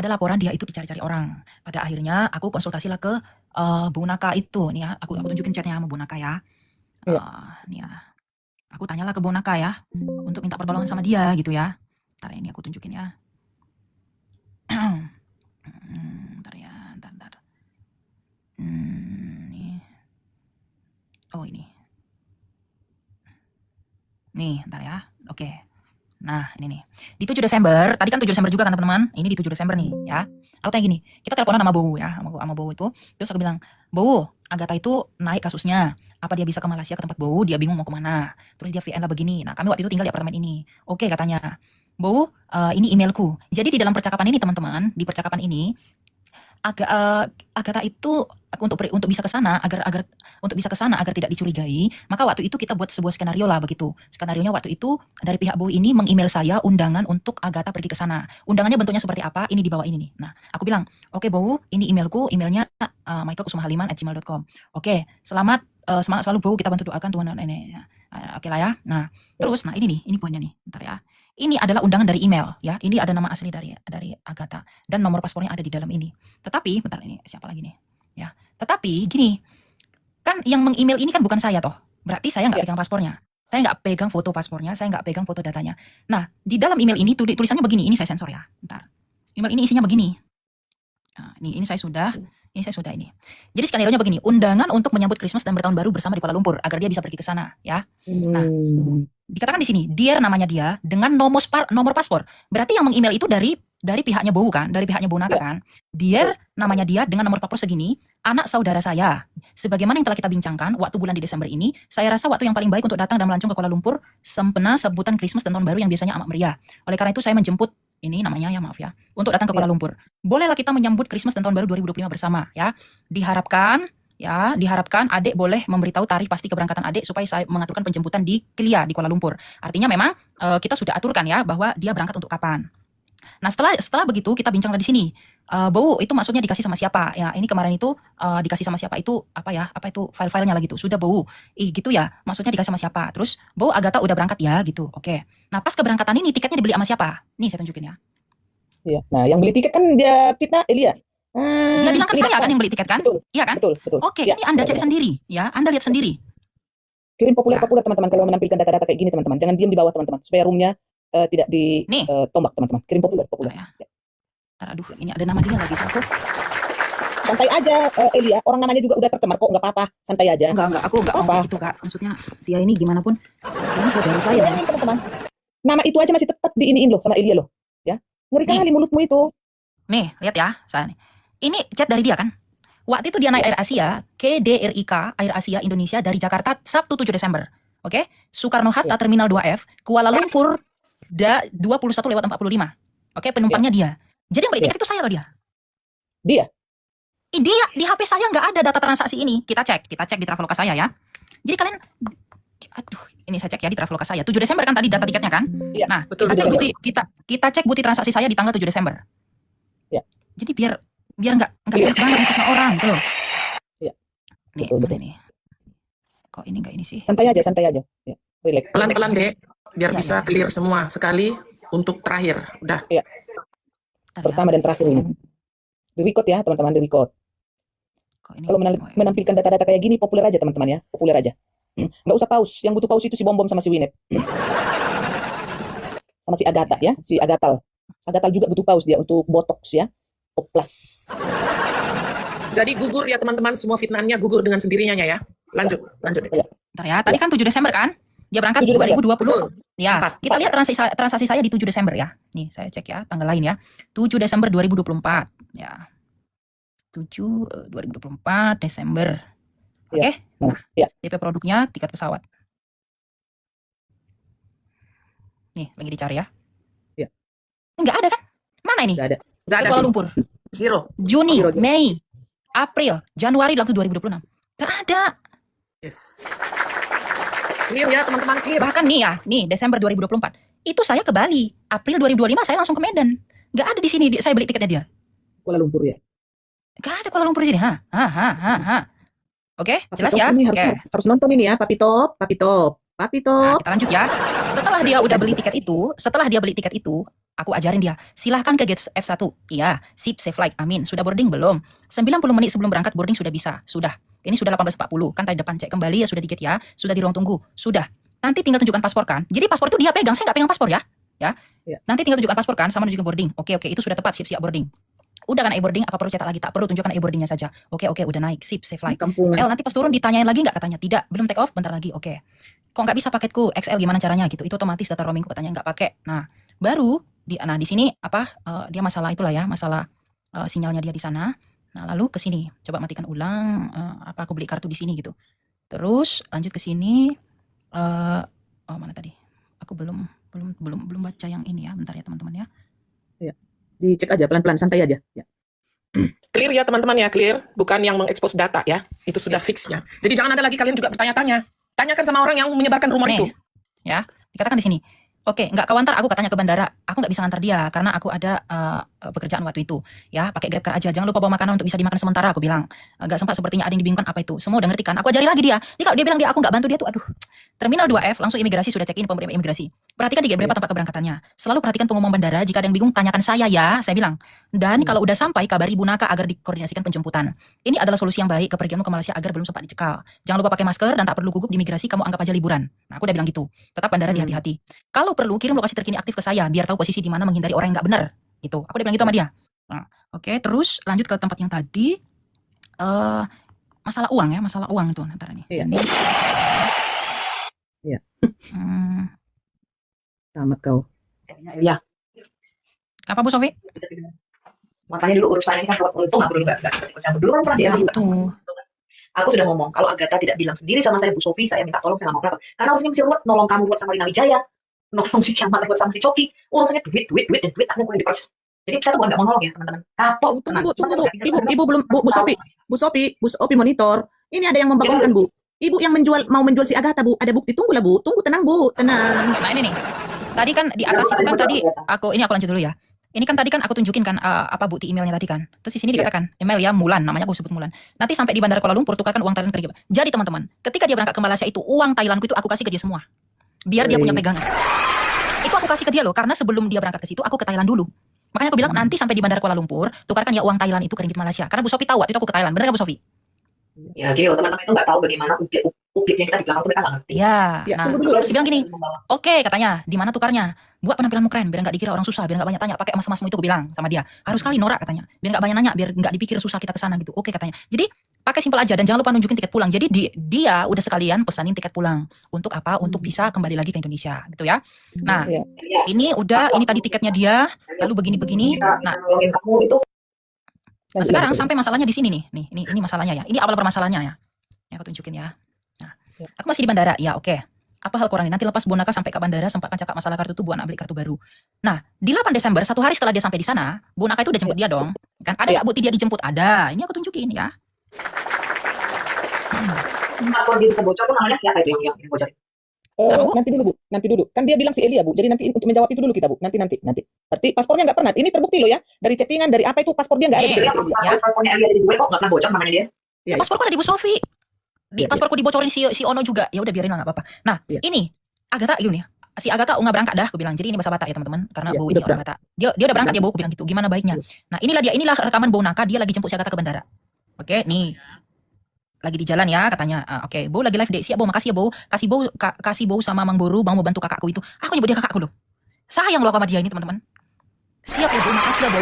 ada laporan dia itu dicari-cari orang. Pada akhirnya aku konsultasilah ke Bu Naka itu. Nih ya, aku tunjukin chatnya sama Bu Naka ya. Iya. Nih ya, aku tanyalah ke Bu Naka ya, untuk minta pertolongan sama dia gitu ya. Ntar ini aku tunjukin ya. Ntar ya, ntar. Nih. Oh ini. Nih, ntar ya. Oke. Nah, ini nih. Di 7 Desember, tadi kan 7 Desember juga kan teman-teman? Ini di 7 Desember nih, ya. Aku tanya gini, kita teleponan sama Bowo ya, sama Bowo itu. Terus aku bilang, Bowo, Agatha itu naik kasusnya. Apa dia bisa ke Malaysia ke tempat Bowo, dia bingung mau kemana. Terus dia VN lah begini. Nah, kami waktu itu tinggal di apartemen ini. Oke, katanya. Bowo, ini emailku. Jadi di dalam percakapan ini teman-teman, di percakapan ini, Agatha itu untuk bisa ke sana agar tidak dicurigai, maka waktu itu kita buat sebuah skenario lah begitu. Skenarionya waktu itu dari pihak Bowo ini meng-email saya undangan untuk Agatha pergi ke sana. Undangannya bentuknya seperti apa? Ini di bawah ini nih. Nah, aku bilang, "Oke Bowo, ini emailku, emailnya michaelkusumahaliman@gmail.com. Oke, semangat selalu Bowo, kita bantu doakan Tuhan ini." Oke lah ya. Nah, terus ini nih, ini poinnya nih. Bentar ya. Ini adalah undangan dari email ya. Ini ada nama asli dari Agatha dan nomor paspornya ada di dalam ini. Tetapi, bentar ini siapa lagi nih? Ya. Tetapi gini, kan yang meng-email ini kan bukan saya toh. Berarti saya nggak pegang paspornya. Saya nggak pegang foto paspornya, saya nggak pegang foto datanya. Nah, di dalam email ini tulisannya begini, ini saya sensor ya. Bentar. Email ini isinya begini. Nah, ini saya sudah ini. Jadi skenario-nya begini, undangan untuk menyambut Christmas dan bertahun baru bersama di Kuala Lumpur agar dia bisa pergi ke sana, ya. Nah, dikatakan di sini, namanya dia dengan nomor paspor. Berarti yang meng-email itu dari pihaknya Bowo kan, dari pihaknya Bu Naka kan. Namanya dia dengan nomor paspor segini, anak saudara saya. Sebagaimana yang telah kita bincangkan waktu bulan di Desember ini, saya rasa waktu yang paling baik untuk datang dan melancong ke Kuala Lumpur sempena sebutan Christmas dan tahun baru yang biasanya amat meriah. Oleh karena itu saya menjemput ini namanya ya maaf ya, untuk datang ke Kuala Lumpur. Bolehlah kita menyambut Christmas dan tahun baru 2025 bersama ya. Diharapkan adik boleh memberitahu tarikh pasti keberangkatan adik supaya saya mengaturkan penjemputan di Kelia di Kuala Lumpur. Artinya memang kita sudah aturkan ya bahwa dia berangkat untuk kapan. Nah, setelah begitu kita bincang di sini. Bowo itu maksudnya dikasih sama siapa? Ya, ini kemarin itu dikasih sama siapa itu apa itu file-filenya lah gitu. Sudah Bowo. Gitu ya, maksudnya dikasih sama siapa? Terus Bowo Agatha udah berangkat ya gitu. Oke. Nah, pas keberangkatan ini tiketnya dibeli sama siapa? Nih saya tunjukin ya. Iya. Nah, yang beli tiket kan dia fitnah Elia. Dia bilang kan saya kan yang beli tiket kan? Betul. Iya kan? Betul. Oke, ini Anda cek sendiri ya. Anda lihat sendiri. Kirim populer teman-teman kalau menampilkan data-data kayak gini teman-teman. Jangan diam di bawah teman-teman supaya roomnya tidak ditombak teman-teman. Kirim populer. Ya. Aduh, ini ada nama dia lagi satu. Santai aja Elia, orang namanya juga udah tercemar kok, nggak apa-apa, santai aja. Enggak, aku nggak mau gitu Kak. Maksudnya dia ini gimana pun, ini saudara saya. Teman-teman. Nama itu aja masih tetap diiniin loh sama Elia loh, ya. Ngeri kali mulutmu itu. Nih, lihat ya, saya nih. Ini chat dari dia kan. Waktu itu dia naik Air Asia, KDRIK, Air Asia Indonesia dari Jakarta, Sabtu 7 Desember. Oke? Soekarno-Hatta, Terminal 2F, Kuala Lumpur, 21:45. Oke, penumpangnya dia. Jadi yang beli tiket itu saya loh dia. Dia di HP saya nggak ada data transaksi ini. Kita cek di Traveloka saya ya. Jadi kalian, aduh, ini saya cek ya di Traveloka saya. 7 Desember kan tadi data tiketnya kan? Iya, nah, betul, kita cek bukti transaksi saya di tanggal 7 Desember. Ya. Jadi biar nggak banyak ikutnya orang gitu loh. Iya. Nih, betul. Nih. Kok ini nggak ini sih? Santai aja. Ya. Relax. Pelan-pelan deh, biar bisa clear semua sekali untuk terakhir. Udah. Iya. Pertama dan terakhir ini. Di-record ya teman-teman, di-record. Kalau menampilkan data-data kayak gini populer aja teman-teman ya, populer aja. Nggak usah pause, yang butuh pause itu si Bom sama si Winep. Sama si Agatha ya, si Agatal juga butuh pause dia untuk botox ya, oplas. Jadi gugur ya teman-teman, semua fitnahnya gugur dengan sendirinya ya. Lanjut. Ya. Bentar ya, tadi kan 7 Desember kan? Dia berangkat 2020. Ya, kita lihat transaksi saya di 7 Desember ya. Nih, saya cek ya, tanggal lain ya. 7 Desember 2024. Ya. 2024 Desember. Oke? Nah, DP produknya tiket pesawat. Nih, lagi dicari ya. Iya. Enggak ada kan? Mana ini? Enggak ada. Kuala Lumpur. Zero. Juni, Mei, April, Januari waktu 2026. Enggak ada. Yes. Clear ya teman-teman, clear. Bahkan nih Desember 2024. Itu saya ke Bali. April 2025 saya langsung ke Medan. Enggak ada di sini, saya beli tiketnya dia. Kuala Lumpur ya. Enggak ada Kuala Lumpur di sini. Oke, jelas ya? Oke. Harus nonton ini ya, Papi Top. Nah, kita lanjut ya. Setelah dia udah beli tiket itu, Aku ajarin dia, silahkan ke gate F1. Iya, sip, safe flight, amin. Sudah boarding belum? 90 menit sebelum berangkat boarding sudah bisa. Sudah. Ini sudah 18.40, kan tadi depan cek kembali ya sudah di gate ya. Sudah di ruang tunggu. Sudah. Nanti tinggal tunjukkan paspor kan. Jadi paspor itu dia pegang, saya nggak pegang paspor ya. Ya. Nanti tinggal tunjukkan paspor kan sama menuju ke boarding. Oke, itu sudah tepat, siap-siap boarding. Udah kan e-boarding, apa perlu cetak lagi? Tak perlu, tunjukkan e-boardingnya saja. Oke, udah naik, sip, safe flight. Nanti pas turun ditanyain lagi nggak katanya? Tidak, belum take off, bentar lagi. Oke. Kok nggak bisa paketku XL gimana caranya gitu? Itu otomatis data roamingku katanya nggak pakai. Nah, baru di sini dia masalah itulah ya, masalah sinyalnya dia di sana. Nah, lalu ke sini, coba matikan ulang. Apa aku beli kartu di sini gitu? Terus lanjut ke sini. Mana tadi? Aku belum baca yang ini ya. Bentar ya teman-teman ya. Dicek aja pelan-pelan, santai aja. Ya. Clear ya teman-teman ya, clear. Bukan yang mengekspos data ya. Itu sudah fix ya. Jadi jangan ada lagi kalian juga bertanya-tanya. Tanyakan sama orang yang menyebarkan rumor itu. Ya, dikatakan di sini. Oke, nggak kau antar aku katanya ke bandara. Aku nggak bisa ngantar dia karena aku ada pekerjaan waktu itu. Ya, pakai GrabCar aja. Jangan lupa bawa makanan untuk bisa dimakan sementara. Aku bilang. Nggak sempat sepertinya ada yang dibingungkan apa itu. Semua udah ngerti kan. Aku ajari lagi dia. Ini kalau dia bilang aku nggak bantu dia tuh, aduh. Terminal 2F langsung imigrasi sudah check-in pemberi imigrasi. Perhatikan di gate berapa tempat keberangkatannya. Selalu perhatikan pengumuman bandara. Jika ada yang bingung tanyakan saya ya. Saya bilang. Dan kalau udah sampai kabari Bu Naka agar dikoordinasikan penjemputan. Ini adalah solusi yang baik kepergianmu ke Malaysia agar belum sempat dicekal. Jangan lupa pakai masker dan tak perlu gugup di imigrasi. Kamu anggap aja liburan. Nah, aku udah bilang gitu. Tetap bandara hati-hati. Kalau perlu kirim lokasi terkini aktif ke saya biar tahu posisi di mana menghindari orang yang nggak benar. Gitu. Aku udah bilang gitu sama dia. Nah, oke, terus lanjut ke tempat yang tadi. Masalah uang ya, masalah uang itu antara nih. Iya. Iya. Tamat kau. Iya. Apa Bu Sofi? Makanya dulu urusan ini kan buat untung aku dulu nggak seperti Coach Amber. Dulu kan pernah dia juga. Aku sudah ngomong kalau Agatha tidak bilang sendiri sama saya Bu Sofi, saya minta tolong, saya nggak mau kenapa. Karena harusnya mesti ruwet nolong kamu buat sama Rina Wijaya, nolong si Kiamat buat sama si Coki. Urusannya duit dan duit akhirnya gue diperas. Jadi saya tuh bukan nggak mau nolong ya teman-teman. Kapok. Tunggu Bu. Ibu belum Bu Sofi monitor. Ini ada yang membangunkan Bu. Ibu yang mau menjual si Agatha Bu. Ada bukti, tunggulah Bu. Tunggu, tenang Bu, tenang. Nah ini nih. Tadi kan di atas itu kan tadi aku lanjut dulu ya. Ini kan tadi kan aku tunjukin kan apa bukti emailnya tadi kan. Terus di sini dikatakan email ya Mulan, namanya aku sebut Mulan. Nanti sampai di Bandara Kuala Lumpur tukarkan uang Thailand pergi. Jadi teman-teman, ketika dia berangkat ke Malaysia itu uang Thailandku itu aku kasih ke dia semua. Biar dia punya pegangan. Itu aku kasih ke dia loh karena sebelum dia berangkat ke situ aku ke Thailand dulu. Makanya aku bilang nanti sampai di Bandara Kuala Lumpur tukarkan ya uang Thailand itu ke ringgit Malaysia. Karena Bu Sofi tahu waktu itu aku ke Thailand. Benar enggak Bu Sofi? Ya, jadi teman-teman itu nggak tahu bagaimana publiknya kita di belakang itu mereka nggak ngerti. Ya, nah terus dia bilang gini, oke katanya, di mana tukarnya? Buat penampilanmu keren, biar nggak dikira orang susah, biar nggak banyak tanya, pakai emas-emasmu itu gue bilang sama dia. Harus kali norak katanya, biar nggak banyak nanya, biar nggak dipikir susah kita kesana gitu. Oke katanya. Jadi pakai simpel aja dan jangan lupa nunjukin tiket pulang. Jadi dia udah sekalian pesanin tiket pulang untuk apa? Untuk bisa kembali lagi ke Indonesia, gitu ya. Nah, ini tadi tiketnya dia, lalu begini-begini. Nah, Nah sekarang sampai masalahnya di sini nih. Ini masalahnya ya. Ini awal permasalahannya ya. Yang aku tunjukin ya. Nah, aku masih di bandara. Ya oke. Apa hal kurang ini? Nanti lepas Bu Naka sampai ke bandara sempatkan cakap masalah kartu itu Bu anak beli kartu baru. Nah, di 8 Desember 1 hari setelah dia sampai di sana, Bu Naka itu udah jemput dia dong. Kan ada nggak bukti dia dijemput? Ada. Ini aku tunjukin ya. Kalau dia bocor tuh namanya siapa itu yang bocor? Nanti dulu. Kan dia bilang si Elia Bu. Jadi nanti untuk menjawab itu dulu kita Bu. Nanti. Berarti paspornya nggak pernah. Ini terbukti loh ya. Dari chattingan, dari apa itu paspor dia nggak ada. Paspornya Elia di gue kok nggak pernah bocor namanya dia. Ya, pasporku ada di Bu Sofi. Pasporku dibocorin si Ono juga. Ya udah biarin lah nggak apa-apa. Nah, ini Agatha gini ya. Si Agatha nggak berangkat dah, aku bilang. Jadi ini bahasa Batak ya teman-teman. Karena Bu ini orang Batak. Dia udah berangkat ya Bu, aku bilang gitu. Gimana baiknya? Nah, inilah rekaman Bu Naka. Dia lagi jemput si Agatha ke bandara. Oke, nih. Lagi di jalan ya katanya. Oke, Bo lagi live dek. Siap Bo, makasih ya Bo. Kasih Bo sama Mang Boru mau membantu kakakku itu. Aku nyebut dia kakakku loh. Sayang loh sama dia ini teman-teman. Siap ya Bo, makasih ya Bo.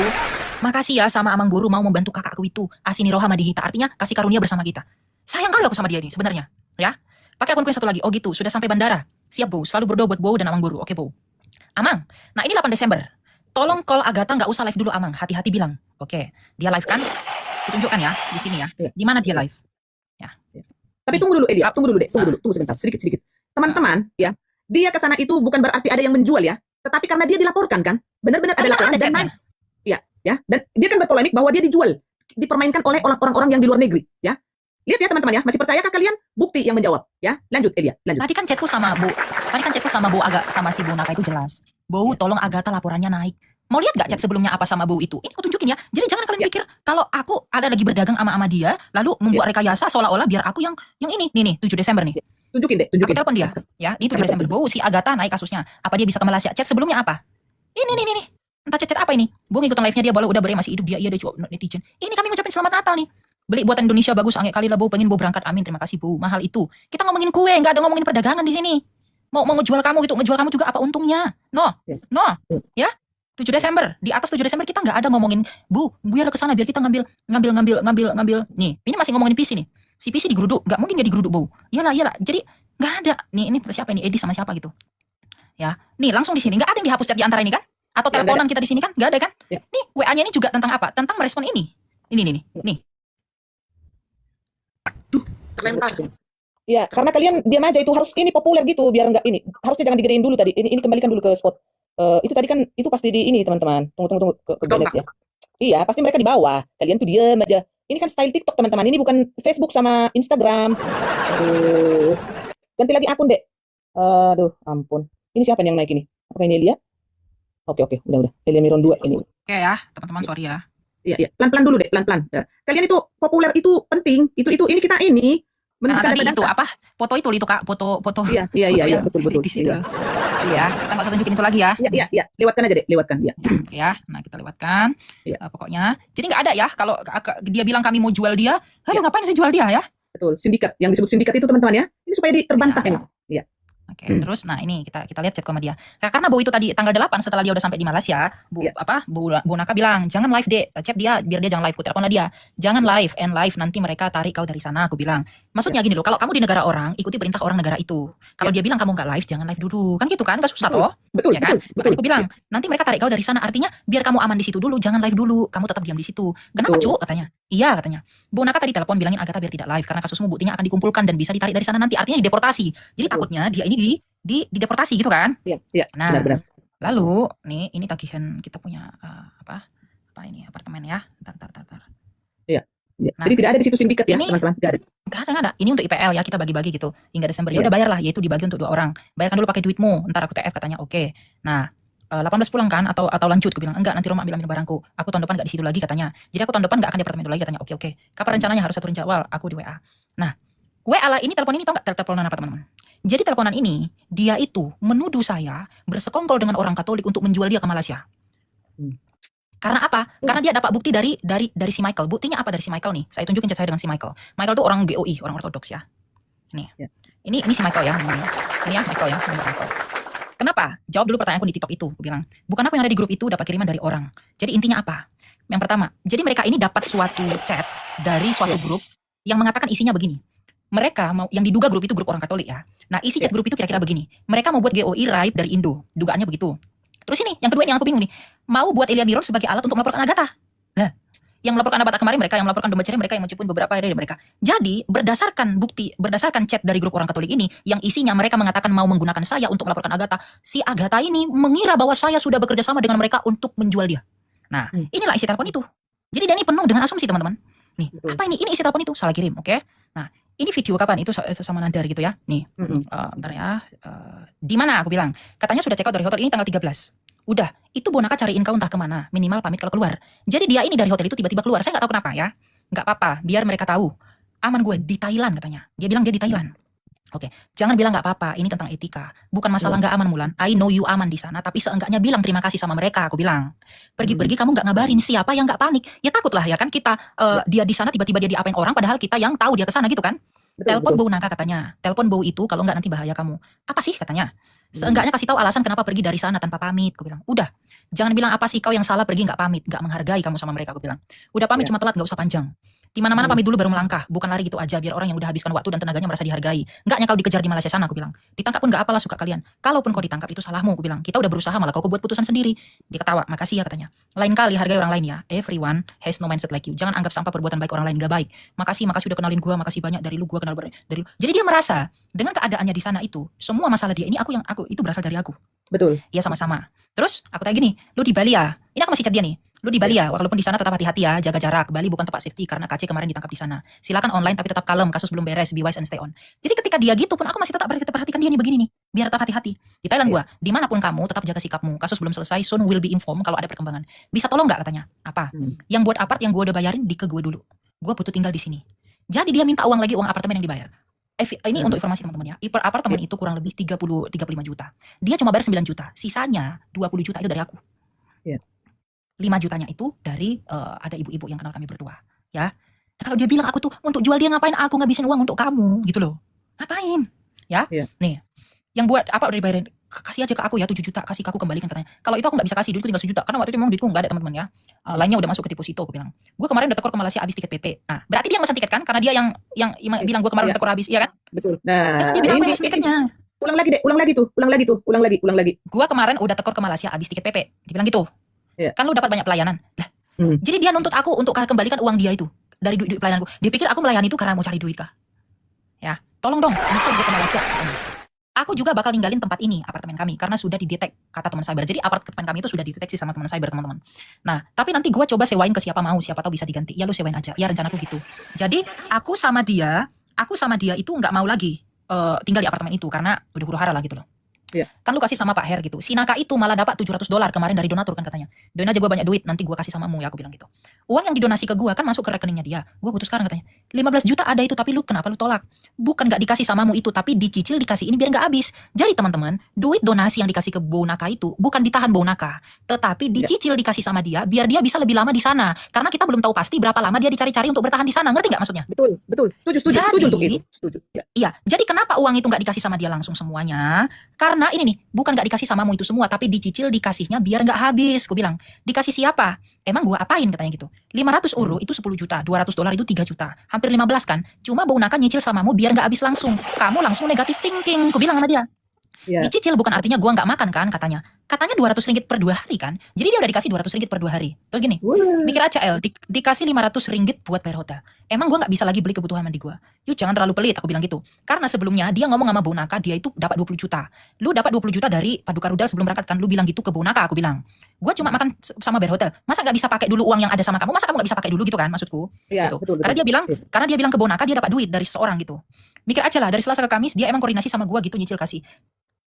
Makasih ya sama Amang Boru mau membantu kakakku itu. Asini roha madihita, artinya kasih karunia bersama kita. Sayang kali aku sama dia ini sebenarnya. Ya. Pakai akunku yang satu lagi. Oh gitu, sudah sampai bandara. Siap Bo, selalu berdoa buat Bo dan Amang Boru. Oke Bo. Amang, nah ini 8 Desember. Tolong call Agatha nggak usah live dulu Amang. Hati-hati bilang. Oke, dia live kan? Ditunjukkan ya di sini ya. Di mana dia live? Tapi tunggu dulu Elia, tunggu sebentar, sedikit. Teman-teman, ya, dia ke sana itu bukan berarti ada yang menjual ya, tetapi karena dia dilaporkan kan, benar-benar ada laporan dan naik, ya, dan dia kan berpolemik bahwa dia dijual, dipermainkan oleh orang-orang yang di luar negeri, ya. Lihat ya teman-teman ya, masih percayakah kalian? Bukti yang menjawab, ya. Lanjut Elia, lanjut. Tadi kan chatku sama Bu sama si Bu Naka itu jelas. Bu, tolong Agatha laporannya naik. Mau lihat gak chat sebelumnya apa sama Bu itu? Ini aku tunjukin ya. Jadi jangan kalian pikir kalau aku ada lagi berdagang sama dia, lalu membuat rekayasa seolah-olah biar aku yang ini. Nih, 7 Desember nih. Tunjukin. Aku telepon dia. Ya, ini 7 Desember. Bu, si Agatha naik kasusnya. Apa dia bisa ke Malaysia? Chat sebelumnya apa? Ini. Entah chat apa ini. Bu ngikutin live-nya dia, walau udah beri masih hidup dia, iya dia juga netizen. Ini kami ngucapin selamat Natal nih. Beli buatan Indonesia bagus, angge kali lah Bu, pengen Bu berangkat, amin, terima kasih Bu, mahal itu. Kita ngomongin kue, nggak ada ngomongin perdagangan di sini. Mau ngejual kamu gitu, ngejual kamu juga apa untungnya? No, ya. 7 Desember, di atas 7 Desember kita nggak ada ngomongin, Bu ya ke sana biar kita ngambil. Nih, ini masih ngomongin PC nih. Si PC digeruduk, nggak mungkin dia digeruduk Bu. Iyalah. Jadi nggak ada. Nih, ini siapa ini? Edi sama siapa gitu? Ya, nih langsung di sini nggak ada yang dihapus chat di antara ini kan? Atau Ya, teleponan kita di sini kan? Nggak ada kan? Ya. Nih, WA-nya ini juga tentang apa? Tentang merespon ini. Nih. Terlempar. Iya, karena kalian diam aja, itu harus ini populer gitu biar enggak ini. Harusnya jangan digedein dulu tadi. Ini kembalikan dulu ke spot. Itu tadi kan itu pasti di ini teman-teman. Tunggu ke delete ya. Iya, pasti mereka di bawah. Kalian tuh diam aja. Ini kan style TikTok teman-teman. Ini bukan Facebook sama Instagram. Aduh. Ganti lagi akun, Dek. Aduh, ampun. Ini siapa yang naik ini? Apa ini Elia? Oke, udah. Elia Miron 2 ini. Oke ya, teman-teman, sorry ya. Iya. Pelan-pelan dulu, Dek, pelan-pelan. Ya. Kalian itu populer itu penting. Ini kita ini Karena menunjukkan tadi itu data-data. apa? Foto itu Kak, foto. Iya, yang betul. di situ. Iya, kita nggak usah tunjukin itu lagi ya. Iya. Lewatkan aja, Dek, lewatkan ya. Ya, nah kita lewatkan. Iya. Pokoknya, jadi nggak ada ya kalau dia bilang kami mau jual dia. Ayo ngapain sih jual dia ya? Betul, sindikat. Yang disebut sindikat itu teman-teman ya. Ini supaya terbantah ini. Iya. Oke, terus nah ini kita lihat chat sama dia. Karena Bu itu tadi tanggal 8 setelah dia udah sampai di Malaysia, Bu Iya. Bu Naka bilang, "Jangan live, Dek." Chat dia biar dia jangan live, ku teleponlah dia. "Jangan live, end live nanti mereka tarik kau dari sana," aku bilang. Maksudnya gini loh, kalau kamu di negara orang, ikuti perintah orang negara itu. Kalau dia bilang kamu nggak live, jangan live dulu. Kan gitu kan? Gak susah toh? Betul, Ya kan? betul. Makanya aku bilang, nanti mereka tarik kau dari sana. Artinya biar kamu aman di situ dulu, jangan live dulu. Kamu tetap diam di situ. Kenapa, Betul. Cuk? Katanya. Iya, katanya. Bu Naka tadi telepon bilangin Agatha biar tidak live karena kasusmu buktinya akan dikumpulkan dan bisa ditarik dari sana nanti. Artinya dideportasi. Jadi Betul. takutnya dia ini dideportasi gitu kan? Iya. Nah, Benar. lalu nih ini tagihan kita punya apa ini apartemen ya. Bentar. Iya. Nah, Jadi tidak ada di situ sindikat ya, ini- teman-teman. Tidak ada. Nggak ada. Ini untuk IPL ya, kita bagi-bagi gitu. Hingga Desember. Ya Iya. udah bayarlah, yaitu dibagi untuk 2 orang. Bayarkan dulu pakai duitmu, ntar aku TF katanya. Oke. Nah, 18 pulang kan atau lanjut? Aku bilang enggak, nanti Roma ambil barangku. Aku tahun depan enggak di situ lagi katanya. Jadi aku tahun depan enggak akan di apartemen itu lagi katanya. Oke. Kapan rencananya harus aturin jadwal? Aku di WA. Nah, WA lah ini telepon ini tau enggak teleponan apa teman-teman? Jadi teleponan ini dia itu menuduh saya bersekongkol dengan orang Katolik untuk menjual dia ke Malaysia. Karena apa? Karena dia dapat bukti dari si Michael. Buktinya apa dari si Michael nih? Saya tunjukin chat saya dengan si Michael. Michael tuh orang GOI, orang ortodoks ya. Nih. Ya. Ini si Michael ya. Ini ya Michael ya. Michael. Kenapa? Jawab dulu pertanyaanku di TikTok itu. Aku bilang, bukan apa yang ada di grup itu dapat kiriman dari orang. Jadi intinya apa? Yang pertama, jadi mereka ini dapat suatu chat dari suatu grup yang mengatakan isinya begini. Mereka mau, yang diduga grup itu grup orang Katolik ya. Nah, isi chat grup itu kira-kira begini. Mereka mau buat GOI Raib dari Indo. Dugaannya begitu. Terus ini, yang kedua ini yang aku bingung nih. Mau buat Elia Miron sebagai alat untuk melaporkan Agatha. Lah, yang melaporkan Agatha kemarin mereka, yang melaporkan domba cerai mereka, yang mencipun beberapa dari mereka. Jadi, berdasarkan chat dari grup orang Katolik ini, yang isinya mereka mengatakan mau menggunakan saya untuk melaporkan Agatha, si Agatha ini mengira bahwa saya sudah bekerja sama dengan mereka untuk menjual dia. Nah, inilah isi telepon itu. Jadi dia ini penuh dengan asumsi teman-teman. Nih, Betul. apa ini? Ini isi telepon itu, salah kirim, oke? Nah, ini video kapan? Itu sama Nadar gitu ya. Nih, bentar ya. Di mana aku bilang? Katanya sudah check out dari hotel ini tanggal 13. Udah, itu Bonaka cariin kau entah kemana. Minimal pamit kalau keluar. Jadi dia ini dari hotel itu tiba-tiba keluar. Saya nggak tahu kenapa ya. Nggak apa-apa, biar mereka tahu. Aman gue di Thailand katanya. Dia bilang dia di Thailand. Oke, jangan bilang nggak apa-apa. Ini tentang etika. Bukan masalah nggak aman Mulan. I know you aman di sana. Tapi seenggaknya bilang terima kasih sama mereka. Aku bilang. Pergi-pergi kamu nggak ngabarin siapa yang nggak panik. Ya takut lah ya kan kita dia di sana tiba-tiba dia diapain orang. Padahal kita yang tahu dia ke sana gitu kan. Telepon bau Naka katanya. Telepon bau itu kalau nggak nanti bahaya kamu. Apa sih katanya? Seenggaknya kasih tahu alasan kenapa pergi dari sana tanpa pamit. Aku bilang, udah. Jangan bilang apa sih kau yang salah pergi nggak pamit, nggak menghargai kamu sama mereka. Aku bilang, udah pamit cuma telat nggak usah panjang. Di mana-mana pamit dulu baru melangkah. Bukan lari gitu aja biar orang yang udah habiskan waktu dan tenaganya merasa dihargai. Enggaknya kau dikejar di Malaysia sana. Aku bilang, ditangkap pun nggak apalah suka kalian. Kalaupun kau ditangkap itu salahmu. Aku bilang, kita udah berusaha malah kau buat putusan sendiri. Dia ketawa, makasih ya katanya. Lain kali hargai orang lain ya. Everyone has no mindset like you. Jangan anggap sampah perbuatan baik orang lain nggak baik. Makasih udah kenalin gua. Makasih banyak dari lu gua kenal dari lu. Jadi dia merasa dengan keadaannya di sana itu semua masalah dia ini aku itu berasal dari aku. Betul. Iya sama-sama. Terus aku tanya gini, lu di Bali ya? Ini aku masih chat dia nih. Lu di Bali ya? Walaupun di sana tetap hati-hati ya, jaga jarak. Bali bukan tempat safety karena KC kemarin ditangkap di sana. Silakan online tapi tetap kalem, kasus belum beres, be wise and stay on. Jadi ketika dia gitu pun aku masih tetap perhatikan dia nih begini nih, biar tetap hati-hati. Di Thailand gua, dimanapun kamu tetap jaga sikapmu. Kasus belum selesai, soon will be informed kalau ada perkembangan. Bisa tolong nggak katanya? Apa? Yang buat apart yang gua udah bayarin di ke gua dulu. Gua butuh tinggal di sini. Jadi dia minta uang lagi, uang apartemen yang dibayar. Ini untuk informasi teman-teman ya. Per apartemen itu kurang lebih 35 juta. Dia cuma bayar 9 juta. Sisanya 20 juta itu dari aku. Iya. 5 jutanya itu dari ada ibu-ibu yang kenal kami berdua, ya. Nah, kalau dia bilang aku tuh untuk jual dia, ngapain aku ngabisin uang untuk kamu gitu loh. Ngapain? Ya. Iya. Nih. Yang buat apa udah dibayarin, kasih aja ke aku ya 7 juta, kasih ke aku kembalikan katanya. Kalau itu aku nggak bisa kasih, duitku tinggal 1 juta. Karena waktu itu memang duitku nggak ada teman-teman ya. Lainnya udah masuk ke deposito, aku bilang. Gue kemarin udah tekor ke Malaysia habis tiket PP. Nah, berarti dia yang pesan tiket kan? Karena dia yang bilang gue kemarin Iya. udah tekor habis, iya kan? Betul. Ya kan Nah, dia bilang aku ini yang pesan tiketnya. ulang lagi deh, ulang lagi. Gua kemarin udah tekor ke Malaysia habis tiket PP. Dibilang gitu. Iya. Kan lu dapat banyak pelayanan. Lah, Hmm. jadi dia nuntut aku untuk kembalikan uang dia itu dari duit pelayananku. Dia pikir aku melayani itu karena mau cari duit kah? Ya, tolong dong, bisa gue ke Malaysia. Aku juga bakal ninggalin tempat ini, apartemen kami, karena sudah didetek kata teman cyber. Jadi apartemen kami itu sudah dideteksi sama teman cyber, teman-teman. Nah, tapi nanti gua coba sewain ke siapa mau, siapa tahu bisa diganti. Ya lu sewain aja. Ya rencanaku gitu. Jadi aku sama dia itu nggak mau lagi tinggal di apartemen itu karena udah huru hara lah gitu loh. Iya. Kan lu kasih sama Pak Her gitu. Si Naka itu malah dapat $700 kemarin dari donatur kan katanya. Doain aja gue banyak duit, nanti gue kasih samamu ya, aku bilang gitu. Uang yang didonasi ke gue kan masuk ke rekeningnya dia. Gue butuh sekarang katanya. 15 juta ada itu, tapi lu kenapa lu tolak? Bukan gak dikasih samamu itu, tapi dicicil dikasih ini biar gak habis. Jadi teman-teman, duit donasi yang dikasih ke Bau Naka itu bukan ditahan Bau Naka, tetapi dicicil dikasih sama dia biar dia bisa lebih lama di sana. Karena kita belum tahu pasti berapa lama dia dicari-cari untuk bertahan di sana. Ngerti gak maksudnya? Betul. Setuju Jadi- untuk itu. Setuju. Ya. Iya, jadi kenapa uang itu nggak dikasih sama dia langsung semuanya? Karena ini nih, bukan nggak dikasih samamu itu semua, tapi dicicil dikasihnya biar nggak habis. Gue bilang, dikasih siapa? Emang gua apain katanya gitu. 500 euro itu 10 juta, 200 dolar itu 3 juta. Hampir 15 kan? Cuma Bau Naka nyicil samamu biar nggak habis langsung. Kamu langsung negatif thinking. Gue bilang sama dia. Ya. Dicicil bukan artinya gua nggak makan kan katanya. Katanya 200 ringgit per 2 hari kan. Jadi dia udah dikasih 200 ringgit per 2 hari. Terus gini, Wah. mikir aja El, dikasih 500 ringgit buat bayar hotel. Emang gua nggak bisa lagi beli kebutuhan mandi gua. Yuk jangan terlalu pelit, aku bilang gitu. Karena sebelumnya dia ngomong sama Bau Naka, dia itu dapat 20 juta. Lu dapat 20 juta dari Paduka Rudal sebelum berangkat kan. Lu bilang gitu ke Bau Naka, aku bilang. Gua cuma makan sama bayar hotel. Masa nggak bisa pakai dulu uang yang ada sama kamu? Masa kamu nggak bisa pakai dulu gitu kan maksudku? Ya, Gitu. betul. Karena dia bilang ke Bau Naka dia dapat duit dari seseorang gitu. Mikir aja lah, dari Selasa ke Kamis dia emang koordinasi sama gua gitu, nyicil kasih.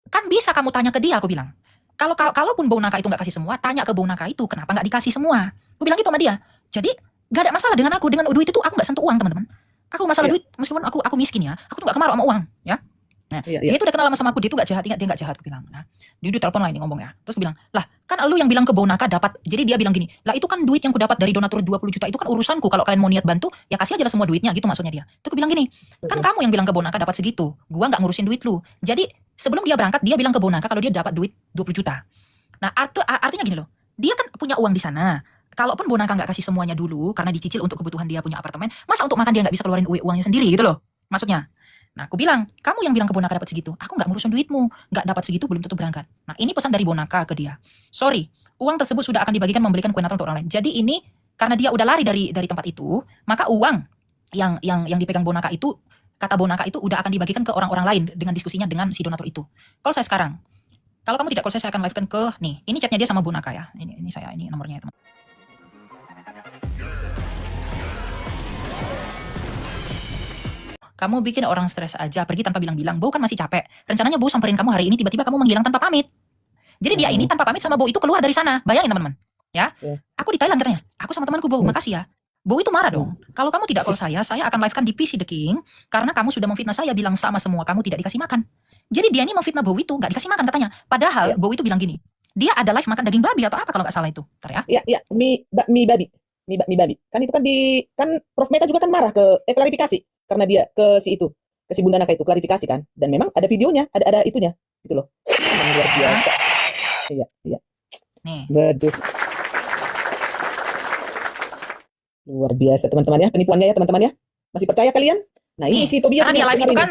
Kan bisa kamu tanya ke dia, aku bilang. Kalaupun Bau Naka itu nggak kasih semua, tanya ke Bau Naka itu kenapa nggak dikasih semua. Aku bilang gitu sama dia. Jadi nggak ada masalah dengan aku, dengan duit itu aku nggak sentuh uang teman-teman. Aku masalah Iya. duit meskipun aku miskin ya, aku tuh nggak kemaruh sama uang ya. Nah, Iya. dia itu udah kenal sama aku, dia itu nggak jahat, ingat dia nggak jahat, aku bilang. Nah, dia udah telepon lah ini ngomong ya. Terus bilang, lah kan lu yang bilang ke Bau Naka dapat. Jadi dia bilang gini, lah itu kan duit yang ku dapat dari donatur 20 juta itu kan urusanku. Kalau kalian mau niat bantu, ya kasih aja lah semua duitnya gitu maksudnya dia. Terus aku bilang gini, kan kamu yang bilang ke Bau Naka dapat segitu, gua nggak ngurusin duit lu. Jadi sebelum dia berangkat dia bilang ke Bau Naka kalau dia dapat duit 20 juta. Nah artinya gini loh, dia kan punya uang di sana. Kalaupun Bau Naka nggak kasih semuanya dulu karena dicicil untuk kebutuhan dia punya apartemen, masa untuk makan dia nggak bisa keluarin uangnya sendiri gitu loh, maksudnya. Nah aku bilang, kamu yang bilang ke Bau Naka dapat segitu, aku nggak ngurusin duitmu, nggak dapat segitu belum tentu berangkat. Nah ini pesan dari Bau Naka ke dia. Sorry, uang tersebut sudah akan dibagikan membelikan kue Natal untuk orang lain. Jadi ini karena dia udah lari dari tempat itu, maka uang yang dipegang Bau Naka itu, kata Bau Naka itu udah akan dibagikan ke orang-orang lain dengan diskusinya dengan si donatur itu. Kalau saya sekarang, kalau kamu tidak, kalau saya akan live-kan ke nih, ini chatnya dia sama Bau Naka ya. Ini saya, ini nomornya ya teman. Kamu bikin orang stres aja, pergi tanpa bilang-bilang. Bau kan masih capek. Rencananya Bau samperin kamu hari ini, tiba-tiba kamu menghilang tanpa pamit. Jadi dia ini tanpa pamit sama Bau itu keluar dari sana. Bayangin teman-teman. Ya. Aku di Thailand katanya. Aku sama temanku Bau, makasih ya. Bau itu marah dong. Kalau kamu tidak call saya akan live-kan di PC The King. Karena kamu sudah memfitnah saya, bilang sama semua kamu tidak dikasih makan. Jadi dia ini memfitnah Bau itu, gak dikasih makan katanya. Padahal Bau itu bilang gini, dia ada live makan daging babi atau apa kalau gak salah itu. Bentar ya. Ya, mie babi. Mie babi. Kan itu kan Prof Meta juga kan marah ke klarifikasi karena dia ke si Bunda Naka itu klarifikasi kan. Dan memang ada videonya, ada itunya gitu loh. Yang luar biasa. Iya. Nih. Betul. Luar biasa teman-teman ya, penipuannya ya teman-teman ya. Masih percaya kalian? Nah, ini Nih, si Tobias karena dia live itu ini. kan,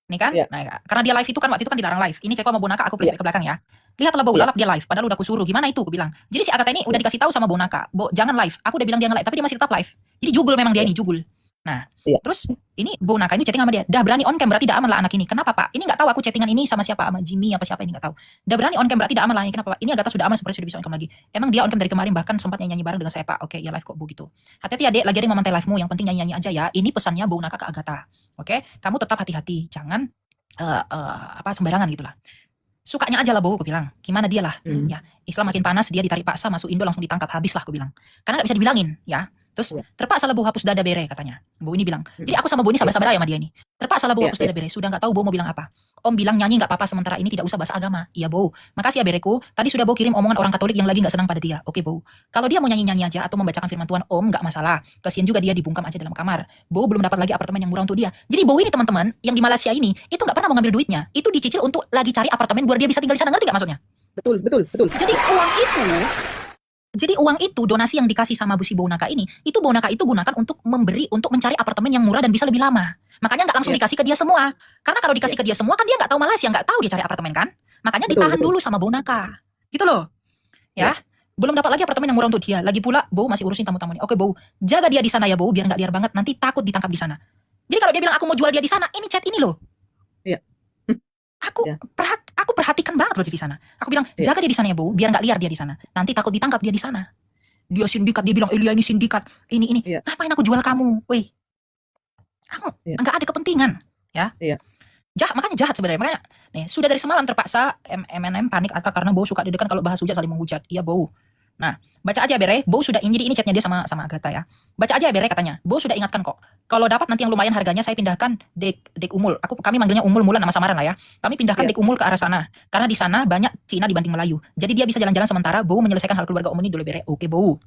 nih kan, Iya. nah, karena dia live itu kan waktu itu kan dilarang live. Ini Ceko sama Bau Naka aku flashback ke belakang ya. Lihatlah Bau Iya. lalap dia live, padahal udah aku suruh. Gimana itu? Aku bilang. Jadi si Agatha ini udah dikasih tahu sama Bau Naka, Bo, jangan live. Aku udah bilang dia nge-live, tapi dia masih tetap live. Jadi jugul memang dia ini, jugul. Nah, Iya. terus ini Bau Naka ini chatting sama dia. Dah berani on cam berarti tidak aman lah anak ini. Kenapa Pak? Ini nggak tahu aku chattingan ini sama siapa, sama Jimmy apa siapa ini nggak tahu. Dah berani on cam berarti tidak aman lah ini. Kenapa Pak? Ini Agatha sudah aman sebenarnya sudah bisa on cam lagi. Emang dia on cam dari kemarin bahkan sempat nyanyi bareng dengan saya Pak. Oke, ya live kok Bu gitu. Hati-hati Adek, lagi ada yang memantai live-mu. Yang penting nyanyi-nyanyi aja ya. Ini pesannya Bau Naka ke Agatha. Oke, kamu tetap hati-hati. Jangan sembarangan gitulah. Sukanya aja lah Bau, aku bilang. Gimana dia lah. Ya, Islam makin panas, dia ditarik paksa masuk Indo langsung ditangkap habis lah aku bilang. Karena nggak bisa dibilangin, ya. Terus Iya. terpaksa lah Bo hapus dada bere katanya. Bo ini bilang. Jadi aku sama Bo ini sabar-sabar ya sama dia ini. Terpaksa lah Bo Iya, hapus dada bere. Sudah nggak tahu Bo mau bilang apa. Om bilang nyanyi nggak apa-apa sementara ini, tidak usah bahas agama. Iya Bo. Makasih ya bereku. Tadi sudah Bo kirim omongan orang Katolik yang lagi nggak senang pada dia. Oke Bo. Kalau dia mau nyanyi-nyanyi aja atau membacakan firman Tuhan Om nggak masalah. Kasian juga dia dibungkam aja dalam kamar. Bo belum dapat lagi apartemen yang murah untuk dia. Jadi Bo ini teman-teman yang di Malaysia ini itu nggak pernah mau ngambil duitnya. Itu dicicil untuk lagi cari apartemen biar dia bisa tinggal di sana. Ngerti nggak maksudnya? Betul. Jadi uang itu donasi yang dikasih sama si Bonaka ini, itu Bonaka itu gunakan untuk mencari apartemen yang murah dan bisa lebih lama. Makanya nggak langsung Iya. dikasih ke dia semua. Karena kalau dikasih ke dia semua kan dia nggak tahu Malaysia, nggak tahu dia cari apartemen kan. Makanya Betul, ditahan betul. dulu sama Bonaka. Gitu loh. Ya. Belum dapat lagi apartemen yang murah untuk dia. Lagi pula Bo masih urusin tamu-tamunya. Oke Bo, jaga dia di sana ya Bo, biar nggak liar banget. Nanti takut ditangkap di sana. Jadi kalau dia bilang aku mau jual dia di sana, ini chat ini loh. Iya. Aku Ya. aku perhatikan banget loh dia di sana. Aku bilang Iya. jaga dia di sana ya Bo, biar nggak liar dia di sana. Nanti takut ditangkap dia di sana. Dia sindikat, dia bilang Elia ini sindikat. Ini. Iya. Ngapain aku jual kamu? Woi. Aku Iya. nggak ada kepentingan, ya. Iya. Makanya jahat sebenarnya. Makanya nih, sudah dari semalam terpaksa MNM panik karena Bo suka dedekan kalau bahas hujat saling menghujat. Iya Bo. Nah, baca aja Bere, Bo sudah jadi ini chatnya dia sama Agatha ya. Baca aja Bere katanya. Bo sudah ingatkan kok. Kalau dapat nanti yang lumayan harganya saya pindahkan dek Umul. Kami manggilnya Umul Mulan nama samaran lah ya. Kami pindahkan Iya. dek Umul ke arah sana. Karena di sana banyak Cina dibanding Melayu. Jadi dia bisa jalan-jalan sementara. Bo menyelesaikan hal keluarga Om ini dulu Bere. Oke Bo.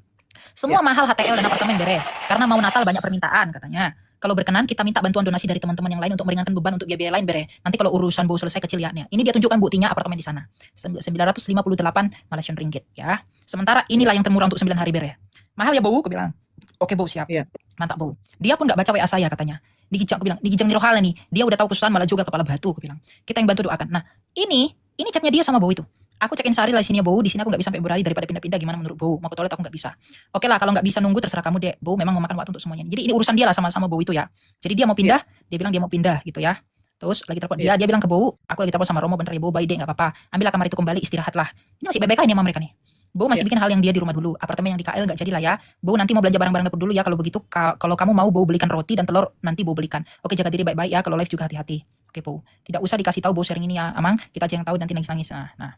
Semua mahal HTL dan apartemen Bere. Karena mau Natal banyak permintaan katanya. Kalau berkenan kita minta bantuan donasi dari teman-teman yang lain untuk meringankan beban untuk biaya lain Bere. Nanti kalau urusan Bo selesai kecil ya. Ini dia tunjukkan buktinya apartemen di sana. 958 Malaysian ringgit ya. Sementara inilah yang termurah untuk 9 hari Bere. Mahal ya Bo? Aku bilang. Oke Bo siap. Iya. Mantap Bo. Dia pun nggak baca WA saya katanya. Digijang, aku bilang, digijang di rohal nih. Dia udah tahu kesusahan malah juga kepala batu, aku bilang. Kita yang bantu doakan. Nah, ini chatnya dia sama Bo itu. Aku cekin sehari lah di sini ya Bo. Di sini aku nggak bisa sampai berhari daripada pindah-pindah. Gimana menurut Bo? Mau ke toilet aku nggak bisa. Oke lah, kalau nggak bisa nunggu terserah kamu deh. Bo memang memakan waktu untuk semuanya. Jadi ini urusan dia lah sama Bo itu ya. Jadi dia mau pindah, dia bilang dia mau pindah gitu ya. Terus lagi telepon dia bilang ke Bo, aku lagi telepon sama Romo bentar ya Bo, bye deh nggak apa-apa. Ambillah kamar itu kembali, istirahatlah. Ini masih baik-baik ini sama mereka nih. Bo masih bikin hal yang dia di rumah dulu. Apartemen yang di KL nggak jadi lah ya. Bo nanti mau belanja barang-barang dapur dulu ya. Kalau begitu, kalau kamu mau Bo belikan roti dan telur, nanti Bo belikan. Oke, jaga diri baik-baik ya. Kalau live juga hati-hati. Oke Bo. Tidak usah dikasih tahu Bo sharing ini ya, Amang. Kita aja yang tahu nanti nangis-nangis. Nah.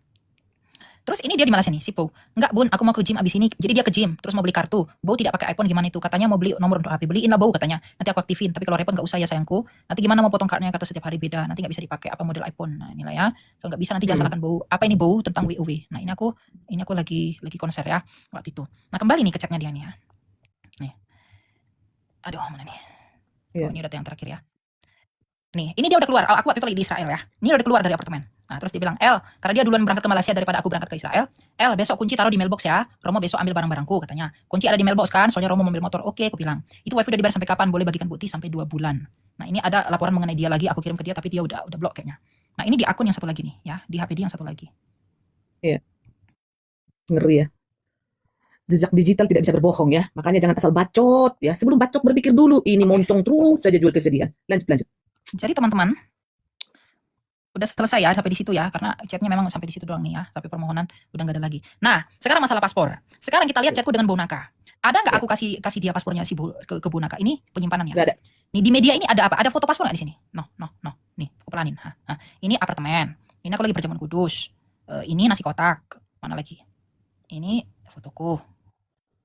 Terus ini dia di Malaysia nih, si Po. Enggak Bun, aku mau ke gym abis ini. Jadi dia ke gym, terus mau beli kartu. Bo tidak pakai iPhone gimana itu? Katanya mau beli nomor untuk HP. Beliin lah Bo katanya. Nanti aku aktifin. Tapi kalau repot nggak usah ya sayangku. Nanti gimana mau potong kartunya? Kata setiap hari beda. Nanti nggak bisa dipakai apa model iPhone. Nah inilah ya. Kalau nggak bisa nanti jangan salahkan Bo. Apa ini Bo tentang WoW? Nah ini aku lagi konser ya waktu itu. Nah kembali nih ke chatnya dia nih ya. Nih. Aduh mana nih? Iya. Oh, ini udah yang terakhir ya. Nih, ini dia udah keluar. Aku waktu itu lagi di Israel ya. Ini udah keluar dari apartemen. Nah, terus dia bilang, karena dia duluan berangkat ke Malaysia daripada aku berangkat ke Israel. Besok kunci taruh di mailbox ya. Romo besok ambil barang-barangku katanya. Kunci ada di mailbox kan, soalnya Romo mobil motor. Oke, aku bilang. Itu wifi udah dibayar sampai kapan? Boleh bagikan bukti sampai 2 bulan. Nah, ini ada laporan mengenai dia lagi. Aku kirim ke dia, tapi dia udah blok kayaknya. Nah, ini di akun yang satu lagi nih, ya. Di HP dia yang satu lagi. Ngeri ya. Jejak digital tidak bisa berbohong ya. Makanya jangan asal bacot ya. Sebelum bacot berpikir dulu. Ini moncong terus saja jual kesedihan. Lanjut. Jadi teman-teman, udah selesai ya sampai di situ ya, karena chatnya memang sampai di situ doang nih ya, sampai permohonan udah nggak ada lagi. Nah, sekarang masalah paspor. Sekarang kita lihat chatku dengan Bonaka. Ada nggak aku kasih dia paspornya ke Bonaka? Ini penyimpanannya. Nggak ada. Nih di media ini ada apa? Ada foto paspor nggak di sini? No. Nih, aku pelanin. Nah, ini apartemen. Ini aku lagi perjamuan Kudus. Ini nasi kotak. Mana lagi? Ini fotoku.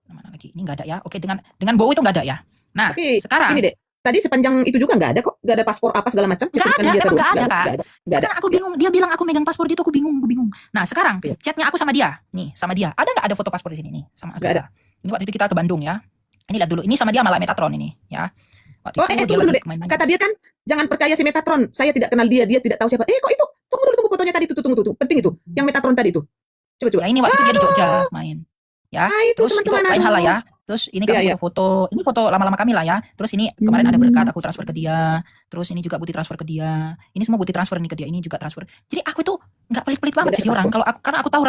Mana lagi? Ini nggak ada ya. Oke, dengan Bowo itu nggak ada ya. Nah, Tapi sekarang ini deh. Tadi sepanjang itu juga nggak ada kok. Nggak ada paspor apa segala macam. Nggak ada, Dia emang terus. nggak ada, Kak. Nggak ada. kan aku bingung, dia bilang aku megang paspor dia tuh aku bingung. Nah sekarang Iya. chatnya aku sama dia, nih sama dia, ada nggak ada foto paspor di sini nih sama Nggak Agatha? Ini waktu itu kita ke Bandung ya, ini lihat dulu, ini sama dia malah Metatron ini ya. Waktu Oh, itu dia tunggu dulu lagi deh. main-main. Kata dia kan, jangan percaya si Metatron. Saya tidak kenal dia tidak tahu siapa. Kok itu? Tunggu fotonya tadi. Tunggu. Penting itu. Yang Metatron tadi itu. Coba. Ya ini waktu itu dia di Jogja main. Ya, Itu terus itu teman-teman. lain hal lah ya. Terus ini kan Iya. foto, ini foto lama-lama kami lah ya. Terus ini kemarin ada berkat aku transfer ke dia. Terus ini juga bukti transfer ke dia. Ini semua bukti transfer nih ke dia. Ini juga transfer. Jadi aku itu nggak pelit-pelit banget Nggak ada jadi orang. paspor. Karena aku tahu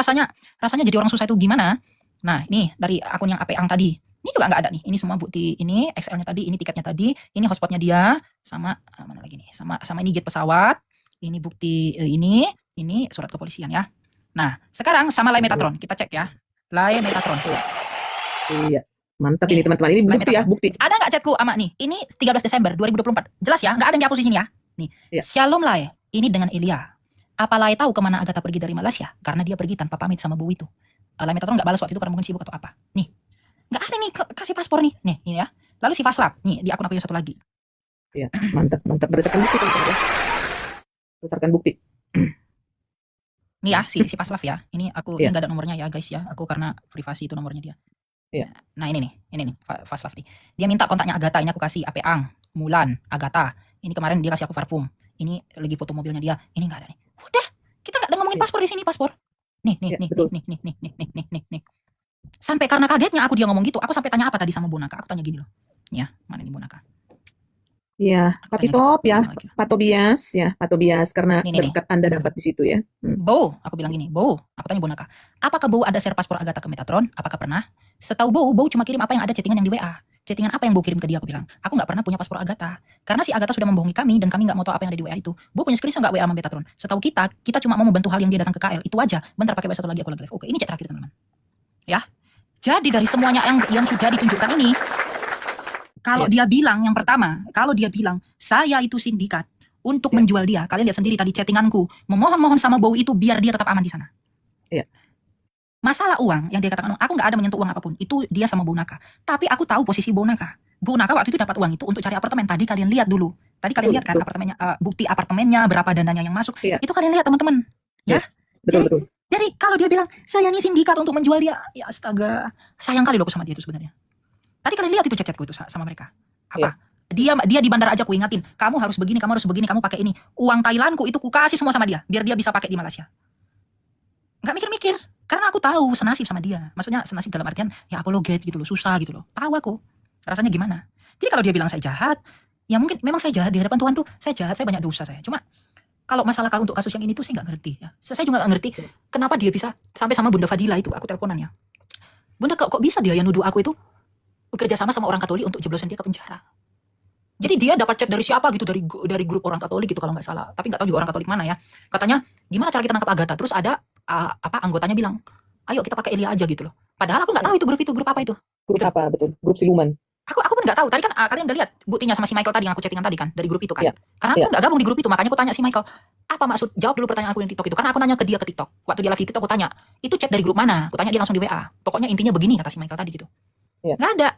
rasanya jadi orang susah itu gimana. Nah, ini dari akun yang yang tadi. Ini juga nggak ada nih. Ini semua bukti. Ini Excel-nya tadi, ini tiketnya tadi, ini hotspotnya dia, sama mana lagi nih? Sama ini jet pesawat. Ini bukti ini surat kepolisian ya. Nah, sekarang sama Lay Metatron. Kita cek ya. Lay Metatron. Iya. Mantap ini teman-teman. Ini bukti ya, bukti. Ada nggak chatku ama nih? Ini 13 Desember 2024. Jelas ya, nggak ada yang dihapus di sini ya. Nih, Iya. Shalom Lay. Ini dengan Elia. Apa Lay tahu kemana Agatha pergi dari Malaysia? Karena dia pergi tanpa pamit sama Bu itu. Lay Metatron nggak balas waktu itu karena mungkin sibuk atau apa. Nih, Nggak ada nih, kasih paspor nih. Nih, ini ya. Lalu si Faslap, nih di akun aku yang satu lagi. Ya, mantap, mantap. Berdasarkan bukti, teman-teman ya. Berdasarkan bukti. Nih ya, si Faslap ya. Ini aku, ini Iya. nggak ada nomornya ya guys ya. Aku karena privasi itu nomornya dia. Iya. Nah ini nih, Faslap nih. Dia minta kontaknya Agatha, ini aku kasih Apeang, Mulan, Agatha. Ini kemarin dia kasih aku parfum. Ini lagi foto mobilnya dia. Ini nggak ada nih. Udah, kita nggak ada ngomongin Iya. paspor di sini, paspor. Nih, Iya, betul. nih. Sampai karena kagetnya aku dia ngomong gitu, aku sampai tanya apa tadi sama Bonaka. Aku tanya gini loh. Ya, mana nih Bonaka? Iya, Aku Pak tanya gitu, Top ya, mana lagi? Pak Tobias, karena Nih. berkat Anda dapat di situ ya. Bo, aku bilang gini, Bo, aku tanya Bonaka, apakah Bo ada share paspor Agatha ke Metatron? Apakah pernah? Setahu Bo cuma kirim apa yang ada chattingan yang di WA. Chattingan apa yang Bo kirim ke dia? Aku bilang, aku nggak pernah punya paspor Agatha. Karena si Agatha sudah membohongi kami dan kami nggak mau tahu apa yang ada di WA itu. Bo punya screenshot nggak WA sama Metatron? Setahu kita cuma mau membantu hal yang dia datang ke KL. Itu aja. Bentar pakai WA satu lagi, aku lagi live. Oke, ini chat terakhir teman-teman. Ya. Jadi dari semuanya yang sudah ditunjukkan ini, kalau dia bilang yang pertama, kalau dia bilang saya itu sindikat untuk menjual dia, kalian lihat sendiri tadi chattinganku memohon-mohon sama Bow itu biar dia tetap aman di sana. Iya. Masalah uang yang dia katakan, aku nggak ada menyentuh uang apapun, itu dia sama Bonaka. Tapi aku tahu posisi Bonaka. Bonaka waktu itu dapat uang itu untuk cari apartemen. Tadi kalian lihat dulu. Tadi kalian lihat kan apartemennya, bukti apartemennya, berapa dananya yang masuk. Iya. Itu kalian lihat teman-teman. Ya. Betul. Jadi kalau dia bilang saya ini sindikat untuk menjual dia, ya astaga, sayang kali loh aku sama dia itu sebenarnya. Tadi kalian lihat itu chat-chatku itu sama mereka. Apa? Dia di bandara aja aku ingatin, kamu harus begini, kamu pakai ini. Uang Thailandku itu ku kasih semua sama dia, biar dia bisa pakai di Malaysia. Nggak mikir-mikir, karena aku tahu senasib sama dia. Maksudnya senasib dalam artian ya apologet gitu loh, susah gitu loh. Tahu aku rasanya gimana. Jadi kalau dia bilang saya jahat, ya mungkin memang saya jahat di hadapan Tuhan tuh, saya jahat, saya banyak dosa saya. Cuma kalau masalah untuk kasus yang ini tuh saya nggak ngerti ya. Saya juga nggak ngerti kenapa dia bisa sampai sama Bunda Fadila itu aku teleponannya. Bunda kok bisa dia yang nuduh aku itu bekerja sama orang Katolik untuk jeblosin dia ke penjara. Jadi dia dapat chat dari siapa gitu, dari grup orang Katolik gitu kalau nggak salah. Tapi nggak tahu juga orang Katolik mana ya. Katanya gimana cara kita nangkap Agatha. Terus ada anggotanya bilang, ayo kita pakai Elia aja gitu loh. Padahal aku nggak tahu itu grup apa itu. Grup apa betul? Grup siluman. Aku pun nggak tahu. Tadi kan kalian udah lihat buktinya sama si Michael tadi yang aku chattingan tadi kan dari grup itu kan. Iya. Karena aku nggak gabung di grup itu, makanya aku tanya si Michael, apa maksud? Jawab dulu pertanyaan aku yang TikTok itu. Karena aku nanya ke dia ke TikTok. Waktu dia live di TikTok aku tanya, itu chat dari grup mana? Aku tanya dia langsung di WA. Pokoknya intinya begini kata si Michael tadi gitu. Iya. Nggak ada.